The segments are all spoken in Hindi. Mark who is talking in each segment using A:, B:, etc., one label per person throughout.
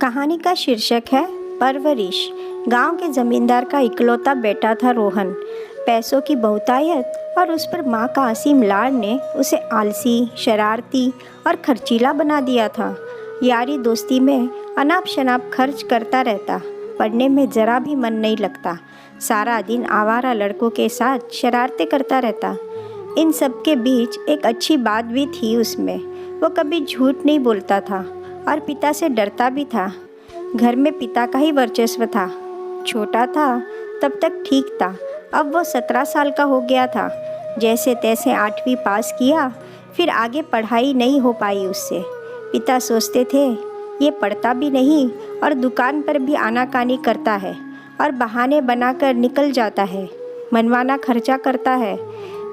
A: कहानी का शीर्षक है परवरिश। गांव के जमींदार का इकलौता बेटा था रोहन। पैसों की बहुतायत और उस पर माँ का असीम लाड़ ने उसे आलसी, शरारती और खर्चीला बना दिया था। यारी दोस्ती में अनाप शनाप खर्च करता रहता, पढ़ने में ज़रा भी मन नहीं लगता, सारा दिन आवारा लड़कों के साथ शरारतें करता रहता। इन सब के बीच एक अच्छी बात भी थी उसमें, वो कभी झूठ नहीं बोलता था और पिता से डरता भी था। घर में पिता का ही वर्चस्व था। छोटा था तब तक ठीक था, अब वो 17 साल का हो गया था। जैसे तैसे 8वीं पास किया, फिर आगे पढ़ाई नहीं हो पाई उससे। पिता सोचते थे ये पढ़ता भी नहीं और दुकान पर भी आनाकानी करता है और बहाने बनाकर निकल जाता है, मनमाना खर्चा करता है,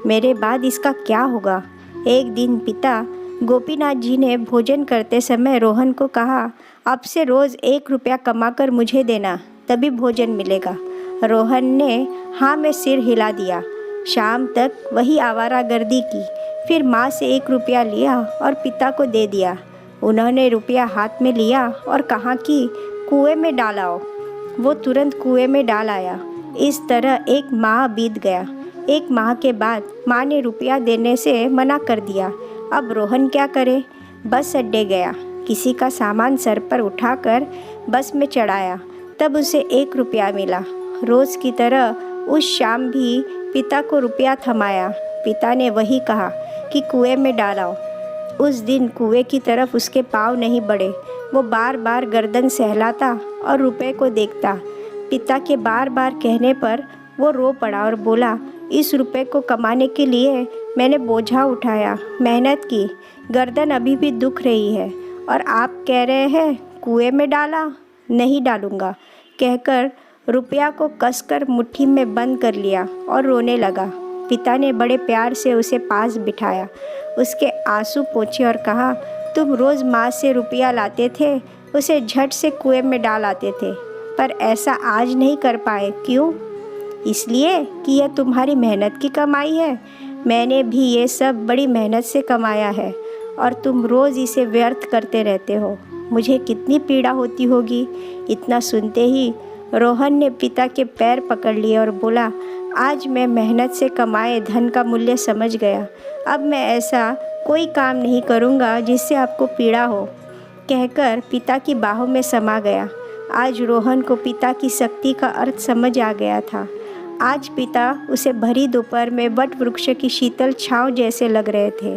A: मेरे बाद इसका क्या होगा। एक दिन पिता गोपीनाथ जी ने भोजन करते समय रोहन को कहा, अब से रोज़ 1 रुपया कमाकर मुझे देना, तभी भोजन मिलेगा। रोहन ने हाँ में सिर हिला दिया। शाम तक वही आवारागर्दी की, फिर माँ से 1 रुपया लिया और पिता को दे दिया। उन्होंने रुपया हाथ में लिया और कहा कि कुएं में डालाओ। वो तुरंत कुएं में डाल आया। इस तरह 1 माह बीत गया। 1 माह के बाद माँ ने रुपया देने से मना कर दिया। अब रोहन क्या करे? बस अड्डे गया, किसी का सामान सर पर उठाकर बस में चढ़ाया, तब उसे 1 रुपया मिला। रोज़ की तरह उस शाम भी पिता को रुपया थमाया। पिता ने वही कहा कि कुएं में डालाओ। उस दिन कुएं की तरफ उसके पाँव नहीं बढ़े। वो बार बार गर्दन सहलाता और रुपये को देखता। पिता के बार बार कहने पर वो रो पड़ा और बोला, इस रुपये को कमाने के लिए मैंने बोझा उठाया, मेहनत की, गर्दन अभी भी दुख रही है, और आप कह रहे हैं कुएं में डाला? नहीं डालूंगा, कहकर रुपया को कसकर मुट्ठी में बंद कर लिया और रोने लगा। पिता ने बड़े प्यार से उसे पास बिठाया, उसके आंसू पोंछे और कहा, तुम रोज़ माँ से रुपया लाते थे, उसे झट से कुएं में डाल आते थे, पर ऐसा आज नहीं कर पाए, क्यों? इसलिए कि यह तुम्हारी मेहनत की कमाई है। मैंने भी ये सब बड़ी मेहनत से कमाया है और तुम रोज़ इसे व्यर्थ करते रहते हो। मुझे कितनी पीड़ा होती होगी। इतना सुनते ही रोहन ने पिता के पैर पकड़ लिए और बोला, आज मैं मेहनत से कमाए धन का मूल्य समझ गया। अब मैं ऐसा कोई काम नहीं करूँगा जिससे आपको पीड़ा हो, कहकर पिता की बाहों में समा गया। आज रोहन को पिता की शक्ति का अर्थ समझ आ गया था। आज पिता उसे भरी दोपहर में वट वृक्ष की शीतल छाँव जैसे लग रहे थे।